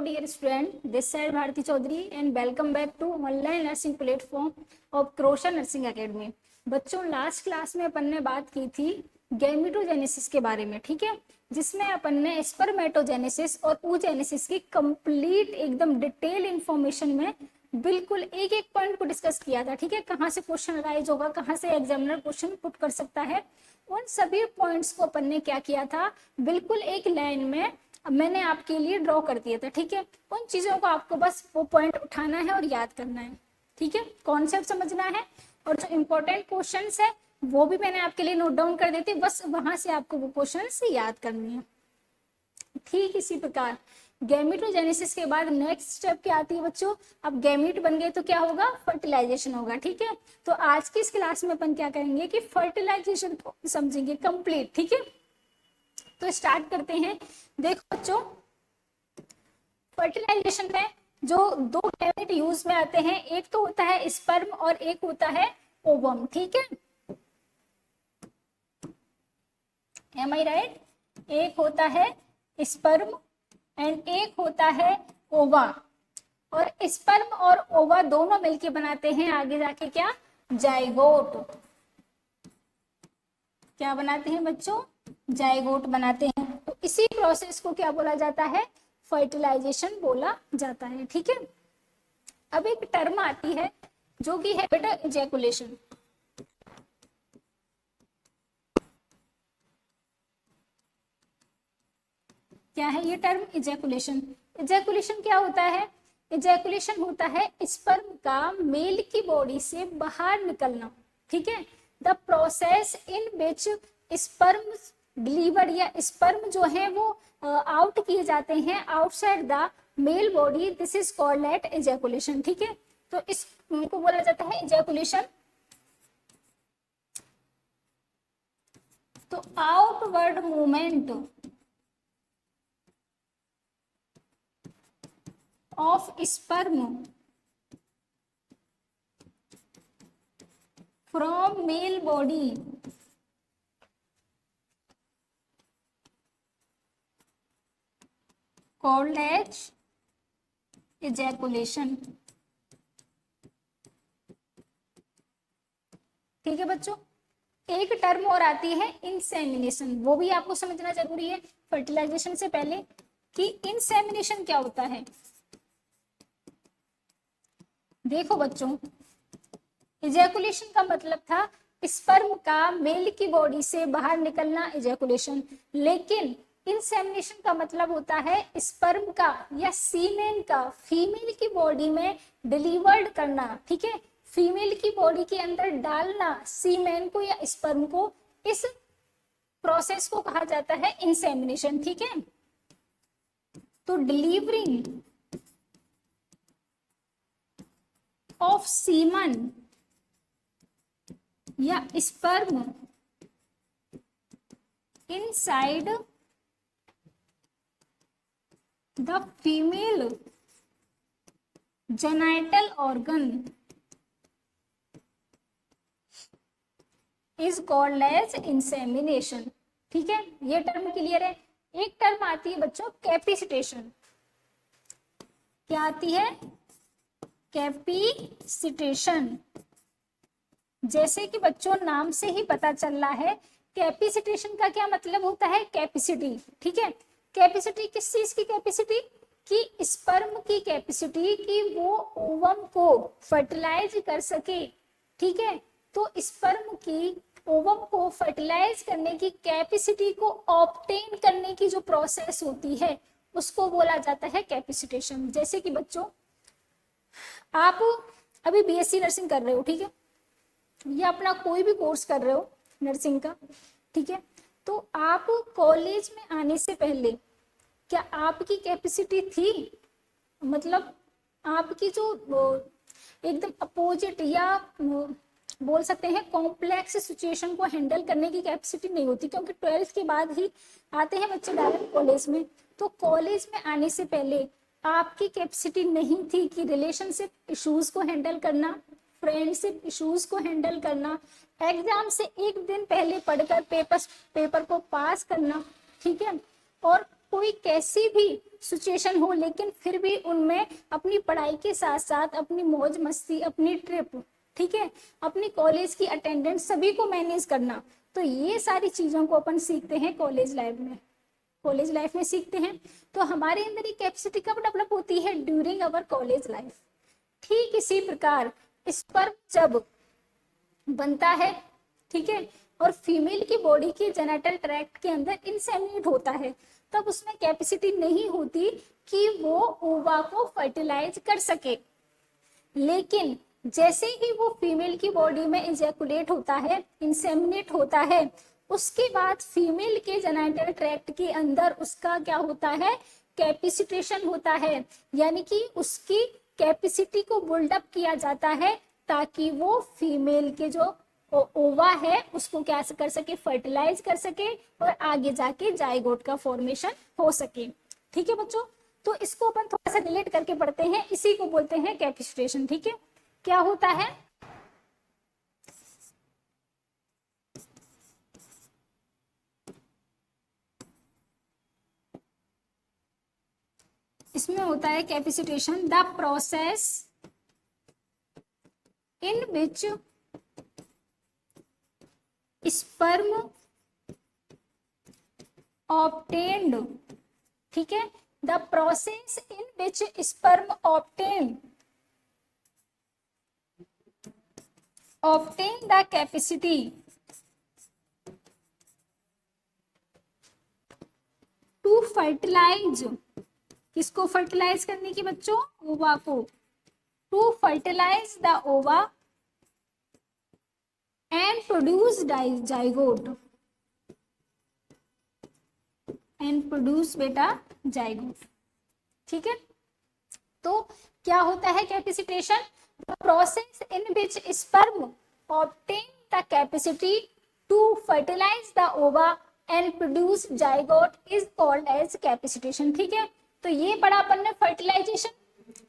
dear student, this side Bharati Chaudhary and welcome back to online nursing platform of crochet nursing academy. बच्चों, last class में अपन ने बात की थी gametogenesis के बारे में, ठीक है, जिसमें अपन ने स्पर्मेटोजेनेसिस और ooजेनेसिस की कंप्लीट एकदम डिटेल इंफॉर्मेशन में बिल्कुल एक एक पॉइंट को डिस्कस किया था, ठीक है। कहाँ से क्वेश्चन राइज होगा, कहाँ से एग्जामिनर क्वेश्चन पुट कर सकता है, उन सभी पॉइंट्स को अपन ने क्या किया था, बिल्कुल एक लाइन में मैंने आपके लिए ड्रॉ कर दिया था, ठीक है। उन चीजों को आपको बस वो पॉइंट उठाना है और याद करना है, ठीक है, कॉन्सेप्ट समझना है, और जो इम्पोर्टेंट क्वेश्चंस है वो भी मैंने आपके लिए नोट डाउन कर देती, बस वहां से आपको वो क्वेश्चंस याद करने हैं। ठीक इसी प्रकार गैमेटोजेनेसिस के बाद नेक्स्ट स्टेप क्या आती है बच्चों, अब गैमेट बन गए तो क्या होगा, फर्टिलाइजेशन होगा, ठीक है। तो आज की इस क्लास में अपन क्या करेंगे कि फर्टिलाइजेशन को समझेंगे कंप्लीट, ठीक है। तो स्टार्ट करते हैं। देखो बच्चों, फर्टिलाइजेशन में जो दो गैमेट यूज में आते हैं, एक तो होता है स्पर्म और एक होता है ओवम, ठीक है। एम आई राइट? एक होता है स्पर्म एंड एक होता है ओवा, और स्पर्म और ओवा दोनों मिलके बनाते हैं आगे जाके क्या, जाइगोट। क्या बनाते हैं बच्चों, जाइगोट बनाते हैं। तो इसी प्रोसेस को क्या बोला जाता है, फर्टिलाइजेशन बोला जाता है, ठीक है। अब एक टर्म आती है जो कि है बेटा इजैकुलेशन। क्या है ये टर्म, इजैकुलेशन। इजैकुलेशन क्या होता है, इजैकुलेशन होता है स्पर्म का मेल की बॉडी से बाहर निकलना, ठीक है। The process in which sperm delivered या स्पर्म जो है वो आउट किए जाते हैं outside the male body, this is called at ejaculation, ठीक है। तो इसको बोला जाता है इजैकुलेशन। तो outward movement of sperm from male body called as ejaculation, ठीक है बच्चों। एक टर्म और आती है इंसेमिनेशन, वो भी आपको समझना जरूरी है फर्टिलाइजेशन से पहले कि इंसेमिनेशन क्या होता है। देखो बच्चों, इजैकुलेशन का मतलब था स्पर्म का मेल की बॉडी से बाहर निकलना, इजैकुलेशन। लेकिन इंसेमिनेशन का मतलब होता है स्पर्म का या सीमेन का फीमेल की बॉडी में डिलीवर्ड करना, ठीक है, फीमेल की बॉडी के अंदर डालना सीमेन को या स्पर्म को। इस प्रोसेस को कहा जाता है इंसेमिनेशन, ठीक है। तो डिलीवरिंग ऑफ सीमन या sperm inside the female genital organ is called as insemination, ठीक है। ये टर्म क्लियर है। एक टर्म आती है बच्चों कैपिसिटेशन। क्या आती है, कैपिसिटेशन। जैसे कि बच्चों नाम से ही पता चल रहा है, कैपिसिटेशन का क्या मतलब होता है, कैपेसिटी, ठीक है। कैपेसिटी किस चीज की कैपेसिटी, कि स्पर्म की कैपेसिटी कि वो ओवम को फर्टिलाइज कर सके, ठीक है। तो स्पर्म की ओवम को फर्टिलाइज करने की कैपेसिटी को ऑब्टेन करने की जो प्रोसेस होती है उसको बोला जाता है कैपेसिटेशन। जैसे कि बच्चों आप अभी बीएससी नर्सिंग कर रहे हो, ठीक है, या अपना कोई भी कोर्स कर रहे हो नर्सिंग का, ठीक है। तो आप कॉलेज में आने से पहले क्या आपकी कैपेसिटी थी, मतलब आपकी जो एकदम अपोजिट या बोल सकते हैं कॉम्प्लेक्स सिचुएशन को हैंडल करने की कैपेसिटी नहीं होती, क्योंकि 12th के बाद ही आते हैं बच्चे डायरेक्ट कॉलेज में। तो कॉलेज में आने से पहले आपकी कैपेसिटी नहीं थी कि रिलेशनशिप इश्यूज को हैंडल करना, फ्रेंडशिप इश्यूज को हैंडल करना, एग्जाम से एक दिन पहले पढ़कर पेपर को पास करना, ठीक है, और कोई कैसी भी सिचुएशन हो, लेकिन फिर भी उनमें अपनी पढ़ाई के साथ साथ अपनी मौज मस्ती, अपनी ट्रिप, ठीक है, अपनी कॉलेज की अटेंडेंस, सभी को मैनेज करना। तो ये सारी चीजों को अपन सीखते हैं कॉलेज लाइफ में, कॉलेज लाइफ में सीखते हैं। तो हमारे अंदर ये कैपेसिटी कब डेवलप होती है? During our college life. ठीक इसी प्रकार स्पर्म जब बनता है, ठीक है, और फीमेल की बॉडी के जेनिटल ट्रैक्ट के अंदर इंसेमिनेट होता है, तब उसमें कैपेसिटी नहीं होती कि वो ओवा को फर्टिलाइज कर सके। लेकिन जैसे ही वो फीमेल की बॉडी में इंजेकुलेट होता है, इंसेमिनेट होता है, उसके बाद फीमेल के जेनिटल ट्रैक्ट के अंदर उसका क्या होता है? कैपेसिटेशन होता है, यानी कि उसकी कैपेसिटी को बिल्डअप किया जाता है ताकि वो फीमेल के जो ओवा है उसको क्या कर सके? फर्टिलाइज कर सके और आगे जाके जाइगोट का फॉर्मेशन हो सके। ठीक है बच्चों, तो इसको अपन थोड़ा सा रिलेट करके पढ़ते हैं, इसी को बोलते हैं कैपेसिटेशन। ठीक है, क्या होता है? इसमें होता है capacitation, the process in which sperm obtained, ठीक है, the process in which sperm obtain the capacity to fertilize, किसको फर्टिलाइज करने की बच्चों? ओवा को। To fertilize the ova and produce zygote, and produce बेटा जाइगोट। ठीक है, तो क्या होता है capacitation? The process in which sperm obtain the capacity to fertilize the ova and produce zygote is called as capacitation. ठीक है, तो ये पढ़ा अपन ने फर्टिलाइजेशन,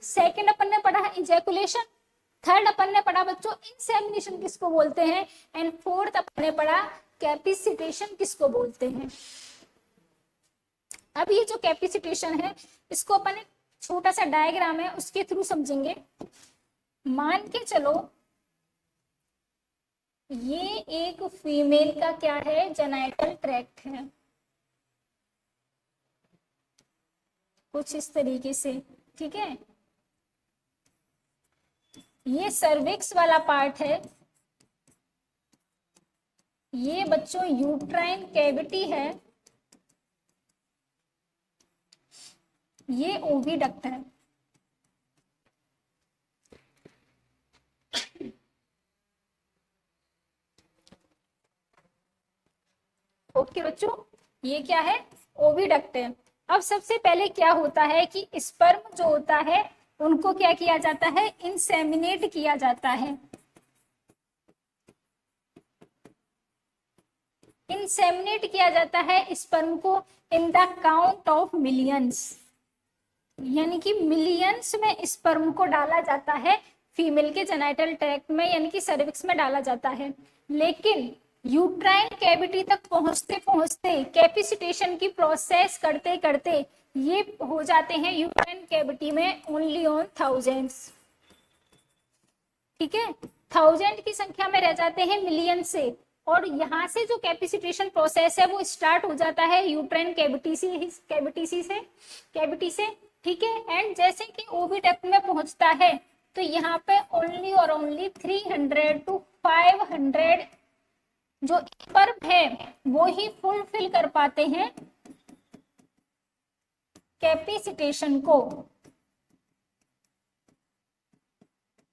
सेकंड अपन ने पढ़ा इजैकुलेशन, थर्ड अपन ने पढ़ा बच्चों इंसेमिनेशन किसको बोलते हैं, एंड फोर्थ अपन ने पढ़ा कैपेसिटेशन किसको बोलते हैं। अब ये जो कैपेसिटेशन है इसको अपन एक छोटा सा डायग्राम है उसके थ्रू समझेंगे। मान के चलो ये एक फीमेल का क्या है? जेनिटल ट्रैक्ट है, कुछ इस तरीके से। ठीक है, ये सर्विक्स वाला पार्ट है, ये बच्चों यूट्राइन कैविटी है, ये ओविडक्ट है। ओके बच्चों, ये क्या है? ओविडक्ट है। अब सबसे पहले क्या होता है कि स्पर्म जो होता है उनको क्या किया जाता है? इंसेमिनेट किया जाता है। इंसेमिनेट किया जाता है स्पर्म को in the count of millions, यानी कि मिलियंस में स्पर्म को डाला जाता है फीमेल के जेनिटल ट्रैक्ट में, यानी कि सर्विक्स में डाला जाता है। लेकिन यूट्राइन कैविटी तक पहुंचते पहुंचते, कैपेसिटेशन की प्रोसेस करते करते ये हो जाते हैं यूट्राइन कैविटी में ओनली ऑन थाउजेंड्स। ठीक है, 1000 की संख्या में रह जाते हैं मिलियन से, और यहाँ से जो कैपेसिटेशन प्रोसेस है वो स्टार्ट हो जाता है यूट्राइन कैविटी से। ठीक है, एंड जैसे कि ओविडक्ट में पहुंचता है तो यहाँ पे ओनली और ओनली 300 to 500 जो स्पर्म है वो ही फुलफिल कर पाते हैं कैपेसिटेशन को,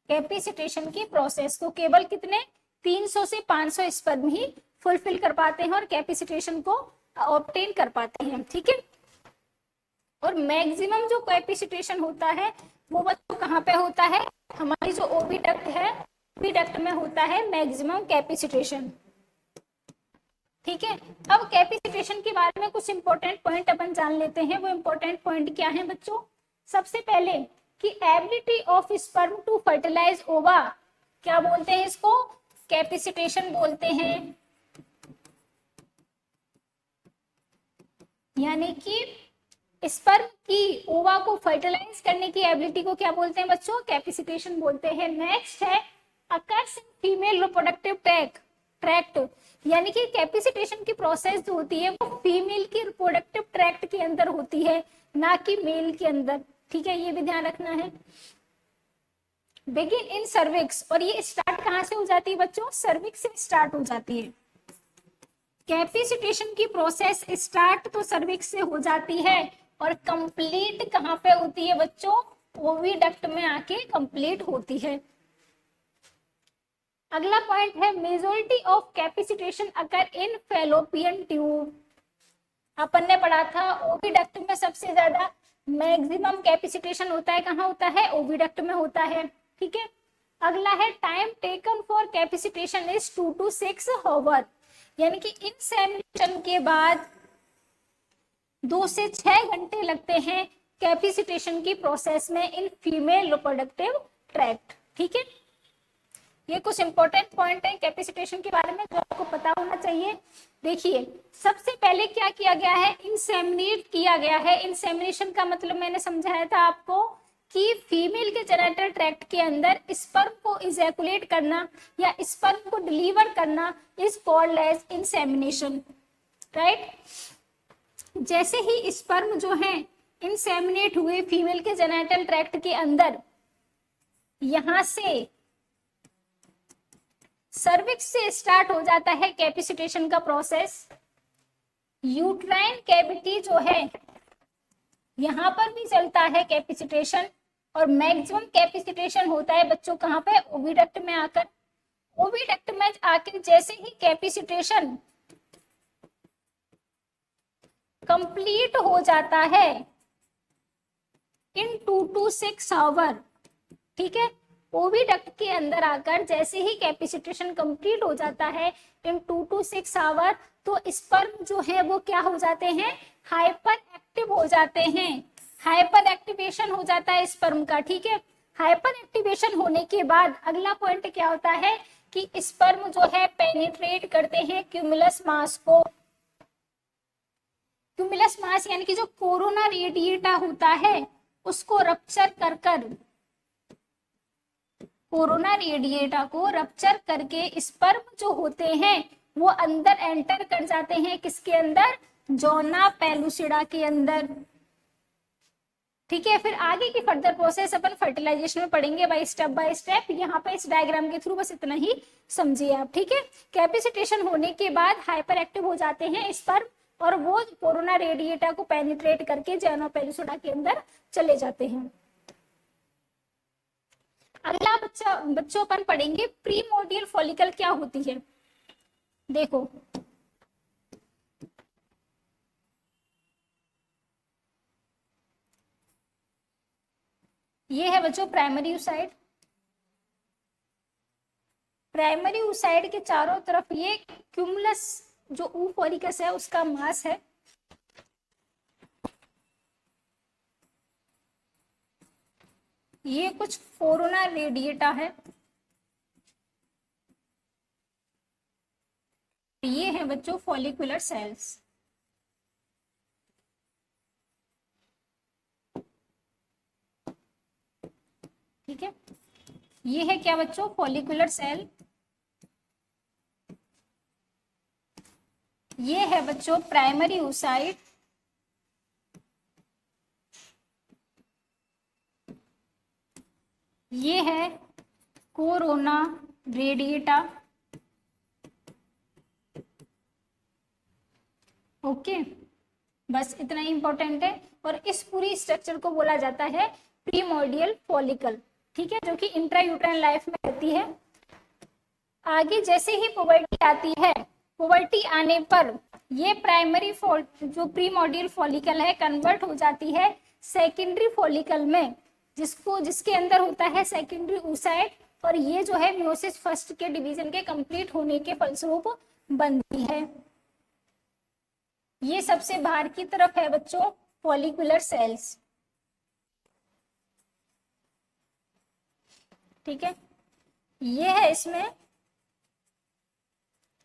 कैपेसिटेशन की प्रोसेस को। केवल कितने? 300 से 500 स्पर्म ही फुलफिल कर पाते हैं और कैपेसिटेशन को ऑब्टेन कर पाते हैं। ठीक है, और मैक्सिमम जो कैपेसिटेशन होता है वो बच्चों कहाँ पे होता है? हमारी जो ओविडक्ट है, ओविडक्ट में होता है मैक्सिमम कैपेसिटेशन। ठीक है, अब कैपेसिटेशन के बारे में कुछ इंपॉर्टेंट पॉइंट अपन जान लेते हैं। वो इंपॉर्टेंट पॉइंट क्या है बच्चों? सबसे पहले कि ability of sperm to fertilise ova, क्या बोलते हैं इसको? कैपेसिटेशन बोलते हैं। यानी कि स्पर्म की ओवा को फर्टिलाइज करने की एबिलिटी को क्या बोलते हैं बच्चों? कैपेसिटेशन बोलते हैं। नेक्स्ट है occurs in female reproductive tract, यानी कि कैपेसिटेशन की प्रोसेस जो होती है वो फीमेल के रिप्रोडक्टिव ट्रैक्ट के अंदर होती है, ना कि मेल के अंदर। ठीक है, ये भी ध्यान रखना है। बिगिन इन सर्विक्स, और ये स्टार्ट कहाँ से हो जाती है बच्चों? सर्विक्स से स्टार्ट हो जाती है। कैपेसिटेशन की प्रोसेस स्टार्ट तो सर्विक्स से हो जाती है और कंप्लीट कहाँ पे होती है बच्चों? ओविडक्ट में आके कंप्लीट होती है। अगला पॉइंट है majority of capacitation occur in fallopian tube. अपन ने पढ़ा था ओविडक्ट में सबसे ज्यादा मैक्सिमम कैपेसिटेशन होता है, कहाँ होता है? ओविडक्ट में होता है। ठीक है, अगला है time taken for capacitation is 2 to 6 hour, यानी कि इंसेमिनेशन के बाद 2 से 6 घंटे लगते हैं कैपेसिटेशन की प्रोसेस में इन फीमेल रिप्रोडक्टिव ट्रैक्ट। ठीक है, ये कुछ इंपॉर्टेंट पॉइंट है कैपेसिटेशन के बारे में जो आपको पता होना चाहिए। देखिए, सबसे पहले क्या किया गया है? इंसेमिनेट किया गया है। इंसेमिनेशन का मतलब मैंने समझाया था आपको कि फीमेल के जेनिटल ट्रैक्ट के अंदर स्पर्म को इजैकुलेट करना या स्पर्म को डिलीवर करना is called as insemination, right. जैसे ही स्पर्म जो है इंसेमिनेट हुए फीमेल के जेनिटल ट्रैक्ट के अंदर, यहां से सर्विक्स से स्टार्ट हो जाता है कैपेसिटेशन का प्रोसेस। यूट्राइन कैविटी जो है यहां पर भी चलता है कैपेसिटेशन, और मैक्सिमम कैपेसिटेशन होता है बच्चों कहां पे? ओविडक्ट में आकर। ओविडक्ट में आकर जैसे ही कैपेसिटेशन कंप्लीट हो जाता है इन 2 to 6 आवर, ठीक है, ओविडक्ट के अंदर आकर जैसे ही कैपेसिटेशन कंप्लीट हो जाता है इन 2 to 6 आवर, तो स्पर्म जो है वो क्या हो जाते हैं? हाइपर एक्टिव हो जाते हैं। हाइपर एक्टिवेशन हो जाता है स्पर्म का। ठीक है, हाइपर एक्टिवेशन होने के बाद अगला पॉइंट क्या होता है कि स्पर्म जो है पेनिट्रेट करते हैं क्यूमुलस मास को। क्यूमुलस मास यानी कि जो कोरोना रेडिएटा होता है उसको रप्चर कर कर, कोरोना रेडिएटा को रप्चर करके स्पर्म जो होते हैं वो अंदर एंटर कर जाते हैं। किसके अंदर? जोना पेलुसिडा के अंदर। ठीक है, फिर आगे की फर्दर प्रोसेस अपन फर्टिलाइजेशन में पढ़ेंगे बाय स्टेप। यहाँ पे इस डायग्राम के थ्रू बस इतना ही समझिए आप। ठीक है, कैपेसिटेशन होने के बाद हाइपर एक्टिव हो जाते हैं स्पर्म और वो कोरोना रेडिएटा को पेनिट्रेट करके जोना पेलुसिडा के अंदर चले जाते हैं। अगला बच्चों अपन पढ़ेंगे प्रीमोर्डियल फॉलिकल क्या होती है। देखो, ये है बच्चों प्राइमरी oocyte। प्राइमरी oocyte के चारों तरफ ये क्यूमुलस जो ऊ फॉलिकस है उसका मास है। ये कुछ कोरोना रेडिएटा है। ये है बच्चों फॉलिकुलर सेल्स। ठीक है, ये है क्या बच्चों? Follicular cell. ये है बच्चों प्राइमरी oocyte। ये है कोरोना रेडिएटा। ओके, बस इतना ही इंपॉर्टेंट है। और इस पूरी स्ट्रक्चर को बोला जाता है प्रीमोर्डियल फॉलिकल। ठीक है, जो कि इंट्रायूट्राइन लाइफ में रहती है। आगे जैसे ही पुबर्टी आती है, पुबर्टी आने पर ये प्राइमरी जो प्रीमोर्डियल फॉलिकल है कन्वर्ट हो जाती है सेकेंडरी फॉलिकल में, जिसके अंदर होता है सेकेंडरी oocyte, और ये जो है मियोसिस फर्स्ट के डिवीजन के कंप्लीट होने के फलस्वरूप बनती है। ये सबसे बाहर की तरफ है बच्चों फॉलिकुलर सेल्स। ठीक है, ये है इसमें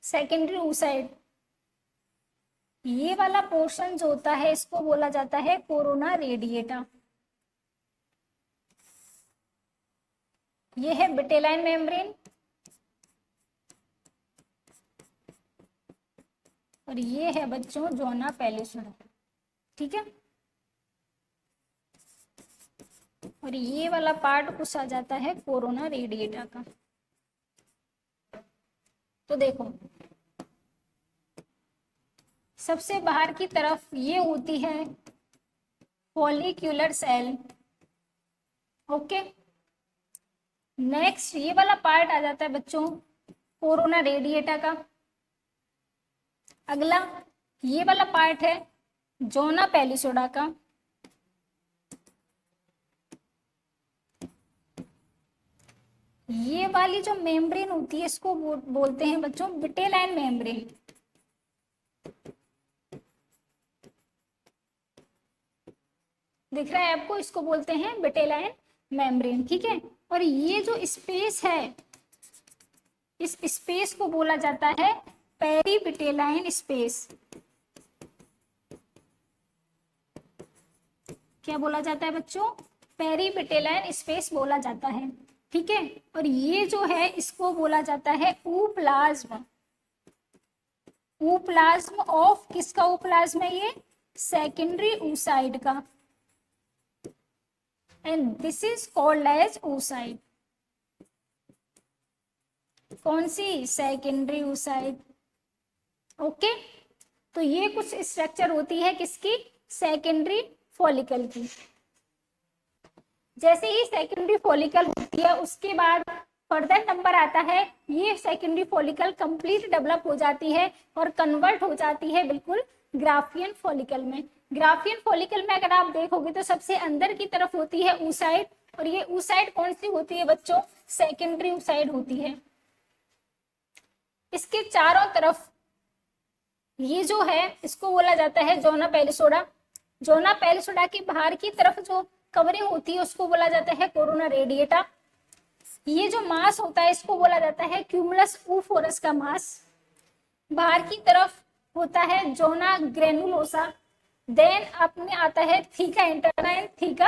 सेकेंडरी oocyte। ये वाला पोर्शन जो होता है इसको बोला जाता है कोरोना रेडिएटा। ये है विटेलाइन मेम्ब्रेन और ये है बच्चों जोना पैलिसोडा, ठीक है। और ये वाला पार्ट कुछ आ जाता है कोरोना रेडिएटा का। तो देखो सबसे बाहर की तरफ ये होती है फॉलिक्यूलर सेल, ओके। नेक्स्ट ये वाला पार्ट आ जाता है बच्चों कोरोना रेडिएटा का। अगला ये वाला पार्ट है जोना पैलिसोडा का। ये वाली जो मेम्ब्रेन होती है इसको बोलते हैं बच्चों विटेलाइन मेम्ब्रेन। दिख रहा है आपको, इसको बोलते हैं विटेलाइन मेम्ब्रेन, ठीक है। और ये जो स्पेस है इस स्पेस को बोला जाता है पेरीविटेलाइन स्पेस। क्या बोला जाता है बच्चों? पेरीविटेलाइन स्पेस बोला जाता है, ठीक है। और ये जो है इसको बोला जाता है ऊप्लाज्म। ऊप्लाज्म ऑफ किसका ऊप्लाज्म है? ये सेकेंडरी oocyte का, and this is called as oocyte। कौन सी? Secondary oocyte, okay. तो ये कुछ स्ट्रक्चर होती है किसकी? सेकेंडरी फॉलिकल की। जैसे ही सेकेंडरी फॉलिकल होती है उसके बाद फर्दर नंबर आता है, ये सेकेंडरी फॉलिकल कंप्लीट डेवलप हो जाती है और कन्वर्ट हो जाती है बिल्कुल ग्राफियन फॉलिकल में। ग्राफियन फॉलिकल में अगर आप देखोगे तो सबसे अंदर की तरफ होती है oocyte, और ये oocyte कौन सी होती है बच्चों? सेकेंडरी oocyte होती है। इसके चारों तरफ ये जो है इसको बोला जाता है जोना पैलिसोडा। जोना पैलिसोडा के बाहर की तरफ जो कवरिंग होती है उसको बोला जाता है कोरोना रेडिएटा। ये जो मास होता है इसको बोला जाता है क्यूमुलस ऊफोरस का मास। बाहर की तरफ होता है जोना ग्रेनुलोसा, देन अपने आता है theca interna and theca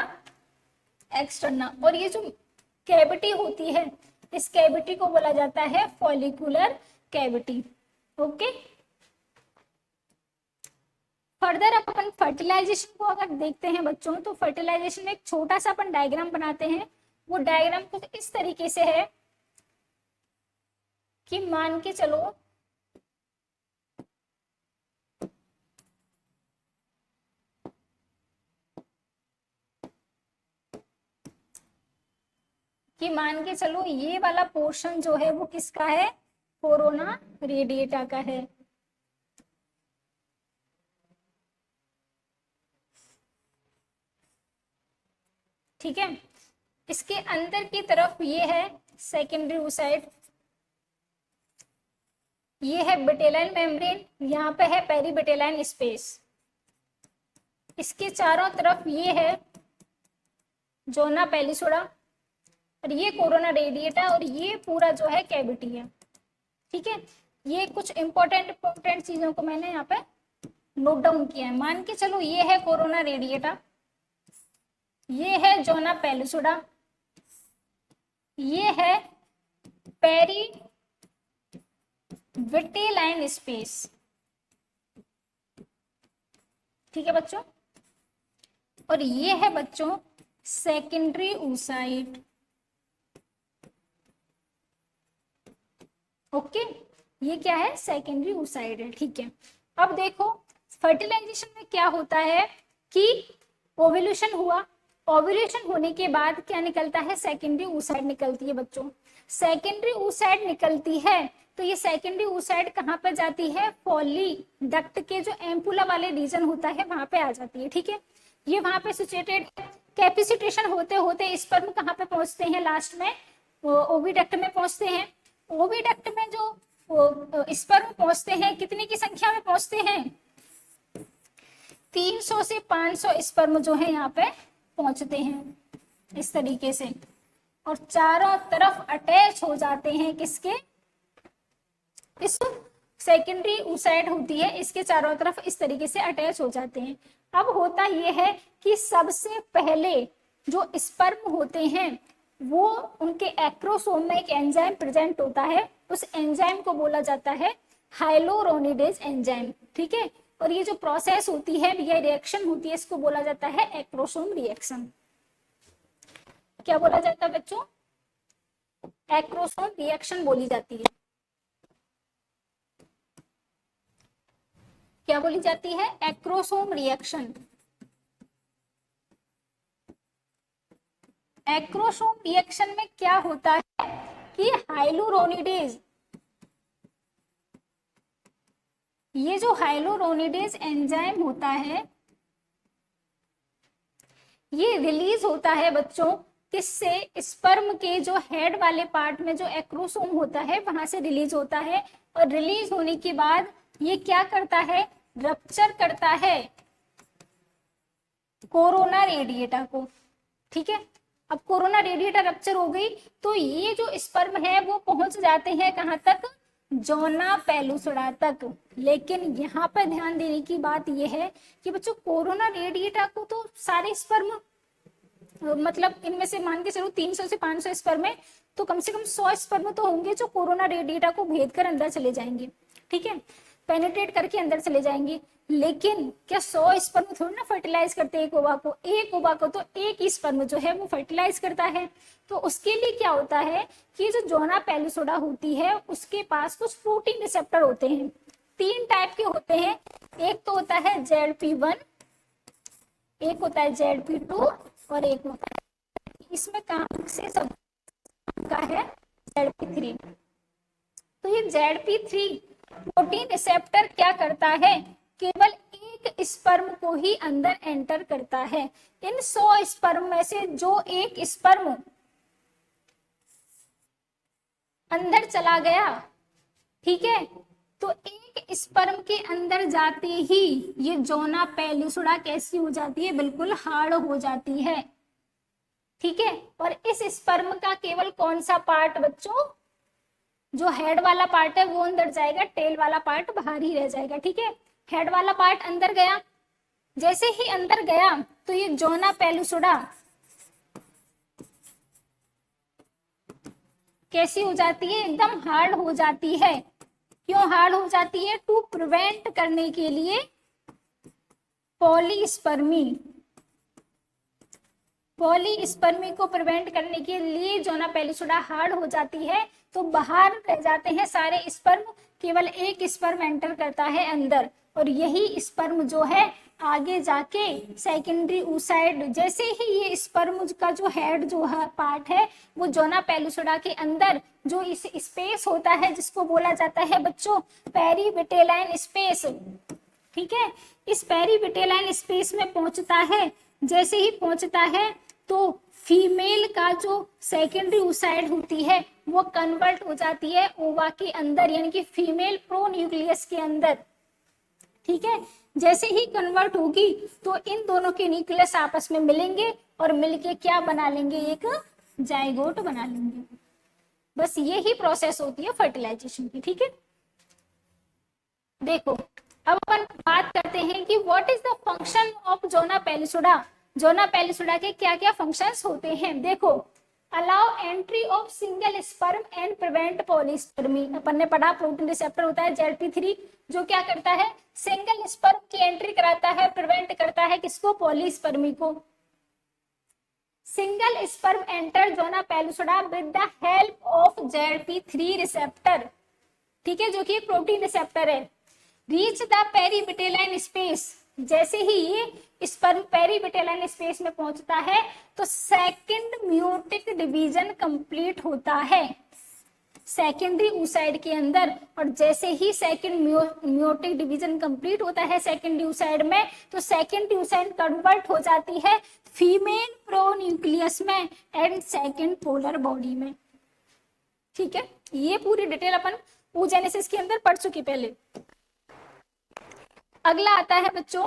externa. और ये जो कैविटी होती है इस कैविटी को बोला जाता है फॉलिकुलर कैविटी, ओके। फर्दर अपन फर्टिलाइजेशन को अगर देखते हैं बच्चों, तो फर्टिलाइजेशन में एक छोटा सा अपन डायग्राम बनाते हैं। वो डायग्राम कुछ इस तरीके से है कि मान के चलो ये वाला पोर्शन जो है वो किसका है? कोरोना रेडिएटा का है। ठीक है, इसके अंदर की तरफ ये है सेकेंडरी oocyte, ये है विटेलाइन मेम्ब्रेन, यहाँ पे है पेरीविटेलाइन स्पेस। इसके चारों तरफ ये है जोना पैलिसोडा और ये कोरोना रेडिएटा और ये पूरा जो है कैविटी है, ठीक है। ये कुछ इंपॉर्टेंट चीजों को मैंने यहाँ पे नोट डाउन किया है। मान के चलो ये है कोरोना रेडिएटा, ये है जोना पैलिसोडा, ये है पेरीविटेलाइन स्पेस, ठीक है बच्चों। और ये है बच्चों सेकेंडरी oocyte, ओके। ये क्या है? सेकेंडरी oocyte है, ठीक है। अब देखो फर्टिलाइजेशन में क्या होता है कि ओव्यूलेशन हुआ, ओव्यूलेशन होने के बाद क्या निकलता है? सेकेंडरी oocyte निकलती है बच्चों। सेकेंडरी oocyte निकलती है तो ये सेकेंडरी oocyte कहाँ पर जाती है? पॉलीडक्ट के जो एम्पुला वाले रीजन होता है वहां पे आ जाती है, ठीक है। ये वहां पे सिचुएटेड। कैपिसिटेशन होते होते स्पर्म कहाँ पे पहुंचते हैं? लास्ट में ओविडक्ट में पहुंचते हैं। ओविडक्ट में जो स्पर्म पहुंचते हैं कितनी की संख्या में पहुंचते हैं? 300 से 500 स्पर्म जो है यहाँ पे पहुंचते हैं इस तरीके से, और चारों तरफ अटैच हो जाते हैं किसके? इस सेकेंडरी oocyte होती है, इसके चारों तरफ इस तरीके से अटैच हो जाते हैं। अब होता यह है कि सबसे पहले जो स्पर्म होते हैं वो उनके एक्रोसोम में एक एंजाइम प्रेजेंट होता है, उस एंजाइम को बोला जाता है हाइलोरोनिडेज एंजाइम। ठीक है, और ये जो प्रोसेस होती है, ये रिएक्शन होती है, इसको बोला जाता है एक्रोसोम रिएक्शन। क्या बोला जाता है बच्चों? एक्रोसोम रिएक्शन बोली जाती है। क्या बोली जाती है? Acrosome reaction. एक्रोसोम रिएक्शन में क्या होता है कि हाइलोरोनिडेज, ये जो हाइलोरोनिडेज एंजाइम होता है ये रिलीज होता है बच्चों, किससे? स्पर्म के जो हेड वाले पार्ट में जो एक्रोसोम होता है वहां से रिलीज होता है, और रिलीज होने के बाद ये क्या करता है? रप्चर करता है कोरोना रेडिएटा को। ठीक है, अब कोरोना रेडिएटा रप्चर हो गई तो ये जो स्पर्म है वो पहुंच जाते हैं कहां तक? जोना पेलुसुडा तक। लेकिन यहाँ पर ध्यान देने की बात यह है कि बच्चों कोरोना रेडिएटा को तो सारे स्पर्म, मतलब इनमें से मान के चलो 300 से 500 स्पर्म है तो कम से कम 100 स्पर्म तो होंगे जो कोरोना रेडिएटा को भेद कर अंदर चले जाएंगे। ठीक है, पेनिट्रेट करके अंदर चले जाएंगे। लेकिन क्या 100 स्पर्म थोड़ी ना फर्टिलाइज करते हैं एक ओवा को? एक ओवा को तो एक ही स्पर्म जो है वो फर्टिलाइज करता है। तो उसके लिए क्या होता है कि जो जोना पेलुसोडा होती है उसके पास कुछ प्रोटीन रिसेप्टर होते हैं। 3 टाइप के होते हैं, एक तो होता है ZP1, एक होता है ZP2 और एक होता है, इसमें काम से सब का है ZP3। तो ये ZP3 प्रोटीन रिसेप्टर क्या करता है? केवल एक स्पर्म को ही अंदर एंटर करता है। इन 100 स्पर्म में से जो एक स्पर्म अंदर चला गया, ठीक है, तो एक स्पर्म के अंदर जाते ही ये जोना पेलुसुडा कैसी हो जाती है? बिल्कुल हार्ड हो जाती है। ठीक है, और इस स्पर्म का केवल कौन सा पार्ट बच्चों? जो हेड वाला पार्ट है वो अंदर जाएगा, टेल वाला पार्ट बाहर ही रह जाएगा। ठीक है, हेड वाला पार्ट अंदर गया, जैसे ही अंदर गया तो ये जोना पेलुसुडा कैसी हो जाती है? एकदम हार्ड हो जाती है। क्यों हार्ड हो जाती है? टू प्रिवेंट करने के लिए पॉलीस्पर्मी, पॉलीस्पर्मी को प्रिवेंट करने के लिए जोना पेलुसुडा हार्ड हो जाती है, तो बाहर रह जाते हैं सारे स्पर्म, केवल एक स्पर्म एंटर करता है अंदर, और यही स्पर्म जो है आगे जाके सेकेंडरी oocyte, जैसे ही ये स्पर्म का जो हेड जो है पार्ट है वो जोना पेलुसुडा के अंदर जो इस स्पेस होता है जिसको बोला जाता है बच्चों पेरीविटेलाइन स्पेस। ठीक है, इस पेरीविटेलाइन स्पेस में पहुंचता है। जैसे ही पहुंचता है तो फीमेल का जो सेकेंडरी oocyte होती है वो कन्वर्ट हो जाती है ओवा के अंदर, यानी कि फीमेल प्रोन्यूक्लियस के अंदर। ठीक है, जैसे ही कन्वर्ट होगी तो इन दोनों के न्यूक्लियस आपस में मिलेंगे और मिलके क्या बना लेंगे? एक जाइगोट बना लेंगे। बस यही प्रोसेस होती है फर्टिलाइजेशन की। ठीक है, देखो अब अपन बात करते हैं कि what is the function of zona pellucida. Zona pellucida के क्या क्या फंक्शंस होते हैं? देखो, allow entry of single sperm and prevent polyspermy. अपन ने पढ़ा प्रोटीन रिसेप्टर होता है ZP3 जो क्या करता है? सिंगल स्पर्म की एंट्री कराता है, प्रिवेंट करता है किसको? पॉलीस्पर्मी को। Single sperm enter zona pellucida with the help of ZP3 receptor. ठीक है, जो कि एक प्रोटीन रिसेप्टर है। रीच द पेरीविटेलाइन स्पेस, जैसे ही ये स्पर्म पेरीविटेलाइन स्पेस में पहुंचता है तो सेकंड म्यूटिक डिवीजन कंप्लीट होता है सेकेंडरी oocyte के अंदर। और जैसे ही सेकंड म्यूटिक डिवीजन कंप्लीट होता है सेकेंडरी oocyte में, तो सेकेंडरी oocyte कन्वर्ट हो जाती है फीमेल प्रोन्यूक्लियस में एंड सेकंड पोलर बॉडी में। ठीक है, ये पूरी डिटेल अपन oogenesis के अंदर पढ़ चुकी पहले। अगला आता है बच्चों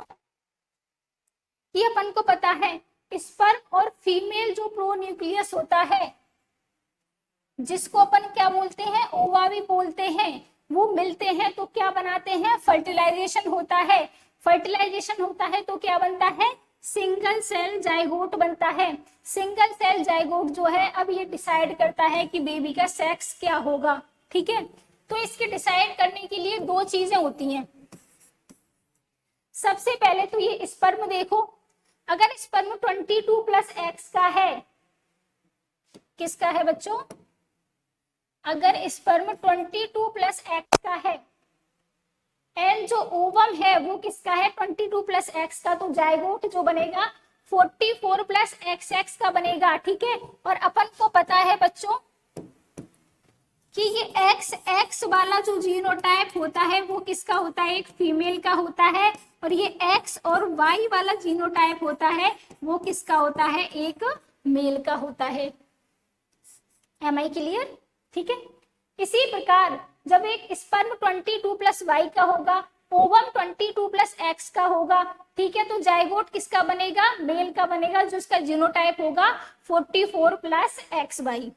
कि अपन को पता है स्पर्म और फीमेल जो प्रोन्यूक्लियस होता है जिसको अपन क्या बोलते हैं? ओवा भी बोलते हैं। वो मिलते हैं तो क्या बनाते हैं, फर्टिलाइजेशन होता है। फर्टिलाइजेशन होता है तो क्या बनता है, सिंगल सेल जाइगोट बनता है। सिंगल सेल जाइगोट जो है अब ये डिसाइड करता है कि बेबी का सेक्स क्या होगा, ठीक है। तो इसके डिसाइड करने के लिए दो चीजें होती हैं। सबसे पहले तो ये स्पर्म देखो, अगर स्पर्म 22 प्लस एक्स का है, किसका है बच्चों, अगर स्पर्म 22 प्लस एक्स का है, एंड जो ओवम है वो किसका है, 22 प्लस एक्स का, तो जाइगोट जो बनेगा 44 प्लस एक्स एक्स का बनेगा, ठीक है। और अपन को पता है बच्चों कि ये एक्स एक्स वाला जो जीनोटाइप होता है वो किसका होता है, एक फीमेल का होता है। और ये एक्स और वाई वाला जीनोटाइप होता है वो किसका होता है, एक मेल का होता है। एम आई क्लियर, ठीक है। इसी प्रकार जब एक स्पर्म 22 प्लस वाई का होगा, ओवम 22 प्लस एक्स का होगा, ठीक है, तो जाइगोट किसका बनेगा, मेल का बनेगा, जो इसका जीनोटाइप होगा 44 प्लस एक्स वाई।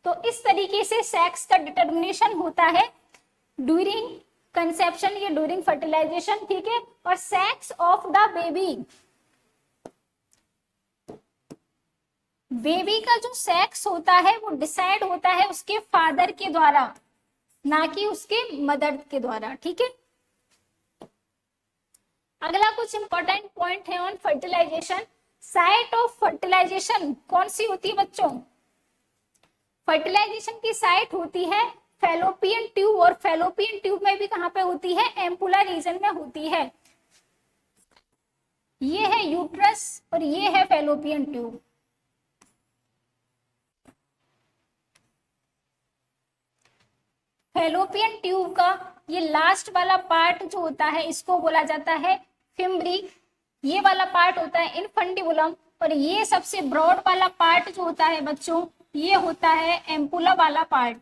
तो इस तरीके से सेक्स का डिटर्मिनेशन होता है ड्यूरिंग कंसेप्शन या ड्यूरिंग फर्टिलाइजेशन, ठीक है। और sex of the baby, baby का जो सेक्स होता है वो डिसाइड होता है उसके फादर के द्वारा, ना कि उसके मदर के द्वारा, ठीक है। अगला कुछ इंपॉर्टेंट पॉइंट है on fertilisation. Site of fertilisation कौन सी होती है बच्चों, फर्टिलाइजेशन की साइट होती है फैलोपियन ट्यूब, और फैलोपियन ट्यूब में भी कहां पे होती है, एम्पुला रीजन में होती है। ये है यूट्रस और ये है फैलोपियन ट्यूब। फैलोपियन ट्यूब का ये लास्ट वाला पार्ट जो होता है इसको बोला जाता है फिम्ब्रिक, ये वाला पार्ट होता है इनफंडिबुलम, और ये सबसे ब्रॉड वाला पार्ट जो होता है बच्चों ये होता है एम्पुला वाला पार्ट।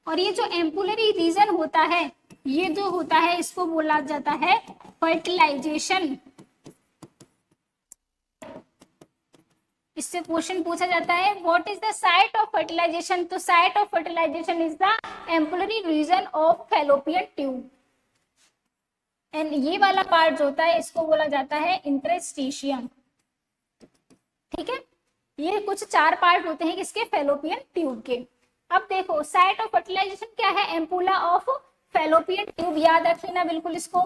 और ये जो एम्पुलरी रीजन होता है ये जो होता है इसको बोला जाता है फर्टिलाइजेशन। इससे क्वेश्चन पूछा जाता है what is the site of fertilization, तो site of fertilization is the ampullary region of fallopian tube. And ये वाला पार्ट जो होता है इसको बोला जाता है इंटरस्टिशियम, ठीक है। ये कुछ चार पार्ट होते हैं किसके, फैलोपियन ट्यूब के। अब देखो साइट ऑफ फर्टिलाइजेशन क्या है, एम्पुला ऑफ फैलोपियन ट्यूब, याद रख लेना बिल्कुल इसको।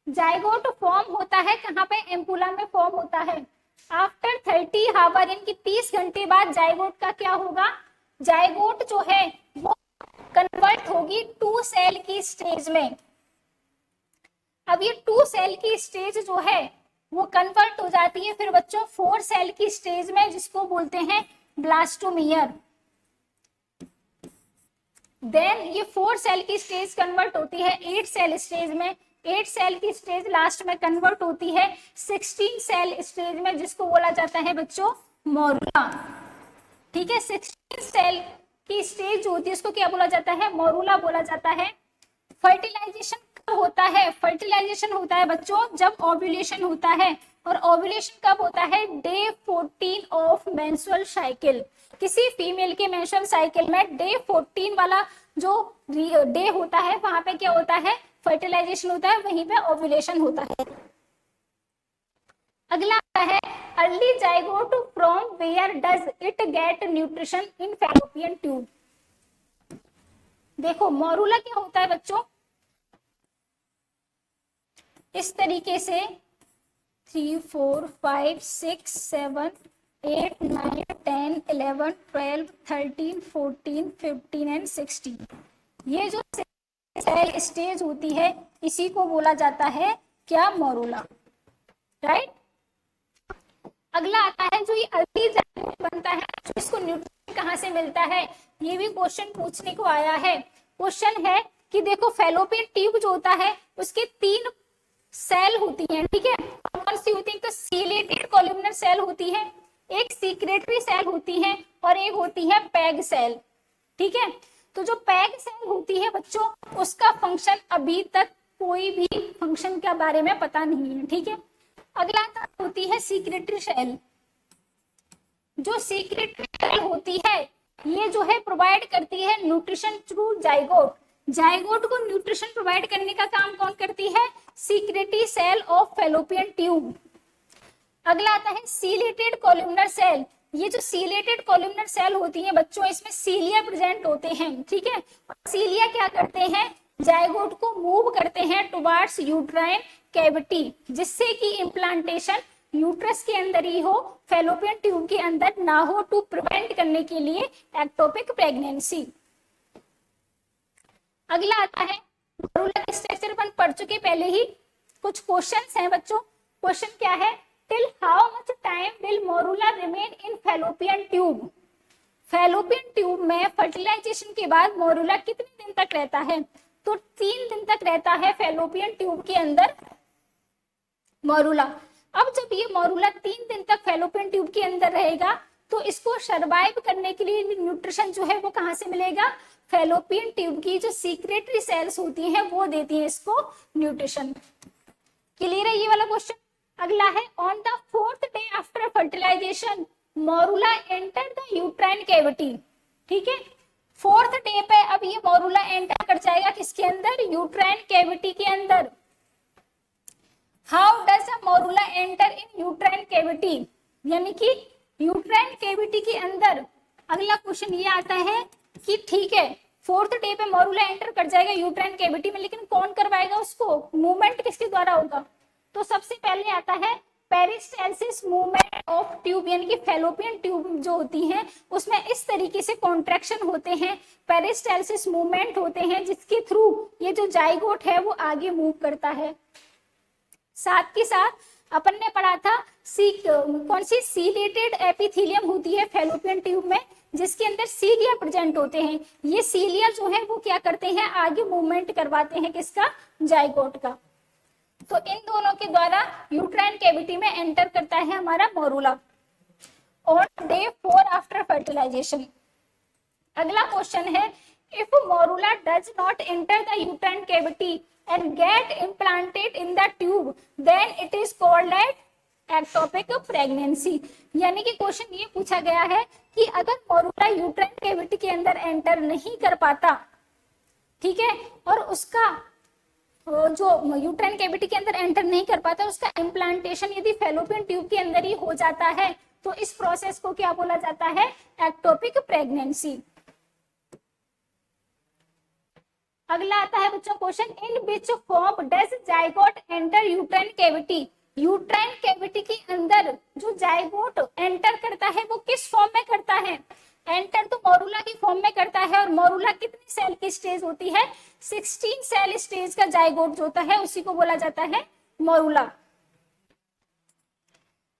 जाइगोट फॉर्म होता है कहाँ पे, एम्पुला में फॉर्म होता है। आफ्टर 30 आवर यानी 30 घंटे बाद जाइगोट का क्या होगा, जाइगोट जो है वो कन्वर्ट होगी 2 सेल की स्टेज में। अब ये 2 सेल की स्टेज जो है वो कन्वर्ट हो जाती है फिर बच्चों 4 सेल की स्टेज में, जिसको बोलते हैं ब्लास्टोमियर। देन ये 4 सेल की स्टेज कन्वर्ट होती है 8 सेल स्टेज में, 8 सेल की स्टेज लास्ट में कन्वर्ट होती है 16 सेल स्टेज में, जिसको बोला जाता है बच्चों मोरूला, ठीक है। 16 सेल की स्टेज जो होती है उसको क्या बोला जाता है, मोरूला बोला जाता है। फर्टिलाइजेशन कब होता है, फर्टिलाइजेशन होता है बच्चों जब ओव्यूलेशन होता है, और ओव्यूलेशन कब होता है, डे 14 ऑफ मेंस्ट्रुअल साइकिल। किसी फीमेल के मेंस्ट्रुअल साइकिल में डे 14 वाला जो डे होता है वहां पे क्या होता है, फर्टिलाइजेशन होता है, वहीं पे ओव्यूलेशन होता है। अगला है early zygote from where does it get nutrition in fallopian tube. देखो मोरूला क्या होता है बच्चों, इस तरीके से 3 4 5 6 7 8 9 10 11 12 13 14 15 एंड 16, ये जो सेल स्टेज होती है इसी को बोला जाता है क्या, मोरूला, राइट। अगला आता है जो ये अर्ली जाइगोट बनता है, तो इसको न्यूट्रिशन कहाँ से मिलता है, ये भी क्वेश्चन पूछने को आया है। क्वेश्चन है कि देखो फैलोपियन ट्यूब जो होता है उसके 3 सेल होती हैं, ठीक है। कौन सी होती है, तो सीलेटेड कॉलमनर सेल होती है, एक सीक्रेटरी सेल होती है, और एक होती है पैग सेल, ठीक है। तो जो पैग सेल होती है बच्चों उसका फंक्शन अभी तक कोई भी फंक्शन के बारे में पता नहीं है, ठीक है। अगला होती है सीक्रेटरी सेल। जो सीक्रेटरी सेल होती है ये जो है प्रोवाइड करती है न्यूट्रिशन थ्रू जाइगोट। जाइगोट को न्यूट्रिशन प्रोवाइड करने का काम कौन करती है? Secretory cell of fallopian tube. अगला आता है सीलेटेड कॉलमनर सेल। ये जो सीलेटेड कॉलमनर सेल होती है बच्चों, इसमें सीलिया प्रेजेंट होते हैं, ठीक है। सीलिया क्या करते हैं? जाइगोट को मूव करते हैं टुवार्ड्स यूट्राइन कैविटी, जिससे कि इम्प्लांटेशन यूट्रस के अंदर ही हो, फैलोपियन ट्यूब के अंदर ना हो, टू प्रिवेंट करने के लिए एक्टोपिक प्रेगनेंसी। अगला आता है मोरूला का स्ट्रक्चर अपन पढ़ चुके पहले ही। कुछ क्वेश्चंस हैं बच्चों। क्वेश्चन क्या है? Till how much time will morula remain in fallopian tube? Fallopian tube में फर्टिलाइजेशन के बाद मोरूला कितने दिन तक रहता है? तो 3 दिन तक रहता है फैलोपियन ट्यूब के अंदर मोरूला। अब जब ये मोरूला 3 दिन तक फैलोपियन ट्यूब के अंदर रहेगा तो इसको सर्वाइव करने के लिए न्यूट्रिशन जो है वो कहाँ से मिलेगा? फैलोपियन ट्यूब की जो सीक्रेटरी सेल्स होती हैं वो देती हैं इसको न्यूट्रिशन। क्लियर है ये वाला क्वेश्चन? अगला है on the 4th day after fertilisation morula enter the uterine cavity. ठीक है, 4th डे पे अब ये मोरूला एंटर कर जाएगा किसके अंदर? यूट्राइन कैविटी के अंदर। How does a morula enter in uterine cavity? यानी कि यूट्राइन कैविटी के अंदर अगला क्वेश्चन ये आता है कि ठीक है 4th डे पे मोरूला एंटर कर जाएगा यूट्राइन कैविटी में, लेकिन कौन करवाएगा उसको? मूवमेंट किसके द्वारा होगा? तो सबसे पहले आता है पेरिस्टालसिस मूवमेंट ऑफ ट्यूब, यानी कि फैलोपियन ट्यूब जो होती है उसमें इस तरीके से कॉन्ट्रैक्शन होते हैं, पेरिस्टालसिस मूवमेंट होते हैं, जिसके थ्रू ये जो जाइगोट है वो आगे मूव करता है। साथ के साथ अपन ने पढ़ा था कौन सी सीलेटेड एपिथेलियम होती है फैलोपियन ट्यूब में, जिसके अंदर सीलिया प्रेजेंट होते हैं। ये सीलिया जो है वो क्या करते हैं? आगे मूवमेंट करवाते हैं किसका? जाइगोट का। तो इन दोनों के द्वारा यूट्राइन कैविटी में एंटर करता है हमारा morula on day 4 after fertilisation. अगला क्वेश्चन है if morula does not enter the uterine cavity and get implanted in the tube then it is called as ectopic pregnancy। यानी कि क्वेश्चन ये पूछा गया है कि अगर मोरूला यूट्राइन कैविटी के अंदर एंटर नहीं कर पाता, ठीक है, और उसका जो यूट्राइन कैविटी के अंदर एंटर नहीं कर पाता, उसका इम्प्लांटेशन यदि फैलोपियन ट्यूब के अंदर ही हो जाता है तो इस प्रोसेस को क्या बोला जाता है? Ectopic pregnancy. अगला आता है बच्चों question in which form does zygote enter uterine cavity? Uterine cavity के अंदर जो जाइगोट एंटर करता है वो किस फॉर्म में करता है? एंटर तो मोरूला की फॉर्म में करता है, और मोरूला कितनी सेल की स्टेज होती है? 16 सेल स्टेज का जाइगोट जो होता है उसी को बोला जाता है मोरूला।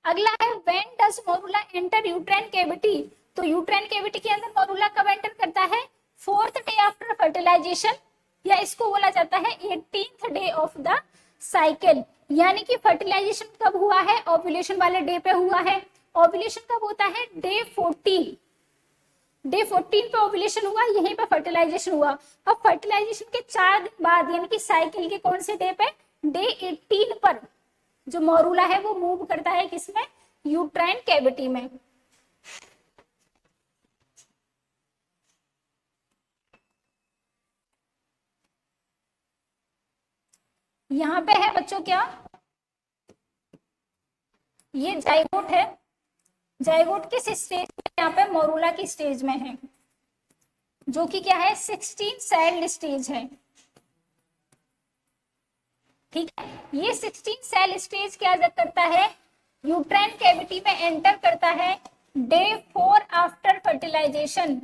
अगला है when does morula enter uterine cavity? तो यूट्राइन कैविटी के अंदर मोरूला कब एंटर करता है? 4th डे आफ्टर फर्टिलाइजेशन, या इसको बोला जाता है 18th day of the cycle. यानी कि फर्टिलाइजेशन कब हुआ है? ओव्यूलेशन वाले डे पे हुआ है। ओव्यूलेशन कब होता है? डे 14। डे 14 पे ओव्यूलेशन हुआ, यहीं पे फर्टिलाइजेशन हुआ। अब फर्टिलाइजेशन के 4 दिन बाद यानी कि साइकिल के कौन से डे पे? डे 18 पर जो मोरूला है वो मूव करता है किसमें? यूट्राइन कैविटी में। यहाँ पे है बच्चों क्या? ये जाइगोट है। जाइगोट किस स्टेज में? यहाँ पे मोरूला की स्टेज में है, जो कि क्या है? 16 सेल स्टेज है। ठीक है, ये 16 सेल स्टेज क्या करता है? यूट्राइन कैविटी में एंटर करता है डे 4 आफ्टर फर्टिलाइजेशन।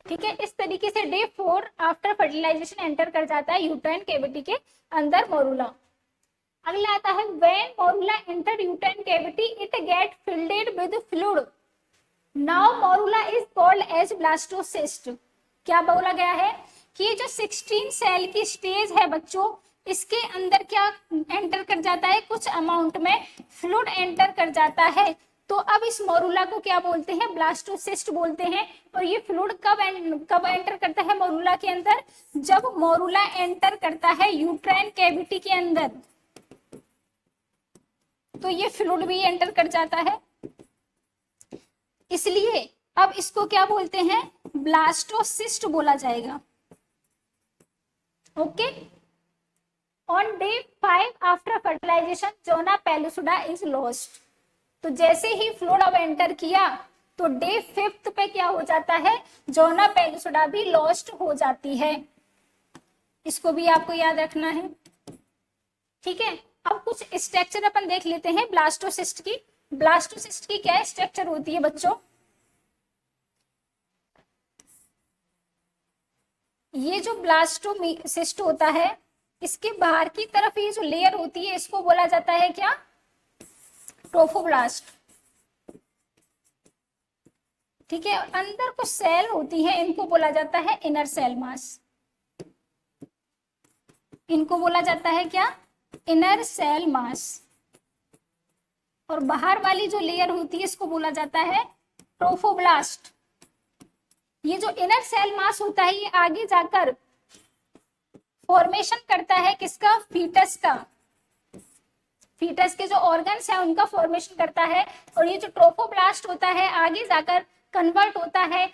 ठीक है, इस तरीके से डे 4 आफ्टर फर्टिलाइजेशन एंटर कर जाता है यूट्राइन कैविटी के अंदर मोरूला। अगला आता है when morula enter uterine cavity it get filled with fluid, now morula is called as blastocyst. क्या बोला गया है कि जो 16 सेल की स्टेज है बच्चों, इसके अंदर क्या एंटर कर जाता है? कुछ अमाउंट में फ्लूइड एंटर कर जाता है। तो अब इस मोरूला को क्या बोलते हैं? ब्लास्टोसिस्ट बोलते हैं। और ये फ्लूइड कब एंटर करता है मोरूला के अंदर? जब मोरूला एंटर करता है यूट्राइन कैविटी के अंदर, तो ये फ्लूइड भी एंटर कर जाता है। इसलिए अब इसको क्या बोलते हैं, ब्लास्टोसिस्ट बोला जाएगा। Okay, on day 5 after fertilisation zona pellucida is lost. तो जैसे ही फ्लूइड अब एंटर किया तो डे 5 पे क्या हो जाता है, जोना पेलुसिडा भी लॉस्ट हो जाती है। इसको भी आपको याद रखना है, ठीक है। अब कुछ स्ट्रक्चर अपन देख लेते हैं ब्लास्टोसिस्ट की। ब्लास्टोसिस्ट की क्या स्ट्रक्चर होती है बच्चों, ये जो ब्लास्टोसिस्ट होता है इसके बाहर की तरफ ये जो लेयर होती है इसको बोला जाता है क्या, ट्रोफोब्लास्ट, ठीक है। अंदर कुछ सेल होती है इनको बोला जाता है इनर सेल मास, इनको बोला जाता है क्या, इनर सेल मास। और बाहर वाली जो लेयर होती है इसको बोला जाता है ट्रोफोब्लास्ट। ये जो इनर सेल मास होता है ये आगे जाकर फॉर्मेशन करता है किसका, फीटस का। फीटस के जो ऑर्गन्स है उनका फॉर्मेशन करता है। और ये जो ट्रोफोब्लास्ट होता है आगे जाकर कन्वर्ट होता है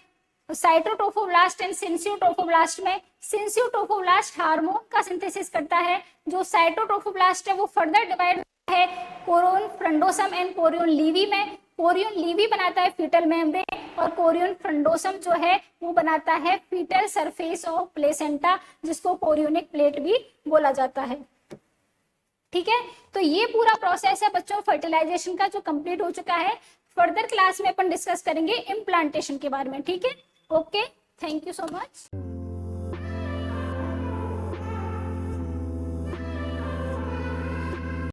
साइटोट्रोफोब्लास्ट एंड सिंसियोट्रोफोब्लास्ट में। सिंसियोट्रोफोब्लास्ट हार्मोन का सिंथेसिस करता है, जो साइटोट्रोफोब्लास्ट है वो फर्दर डिवाइड है कोरियन फ्रंडोसम एंड कोरियन लीवी में। कोरियन लीवी बनाता है फीटल मेम्ब्रेन और कोरियन फ्रंडोसम जो है वो बनाता है फीटल सरफेस ऑफ प्लेसेंटा, जिसको कोरियोनिक प्लेट भी बोला जाता है, ठीक है। तो ये पूरा प्रोसेस है बच्चों फर्टिलाइजेशन का जो कंप्लीट हो चुका है। फर्दर क्लास में अपन डिस्कस करेंगे इम्प्लांटेशन के बारे में, ठीक है। Okay, thank you so much.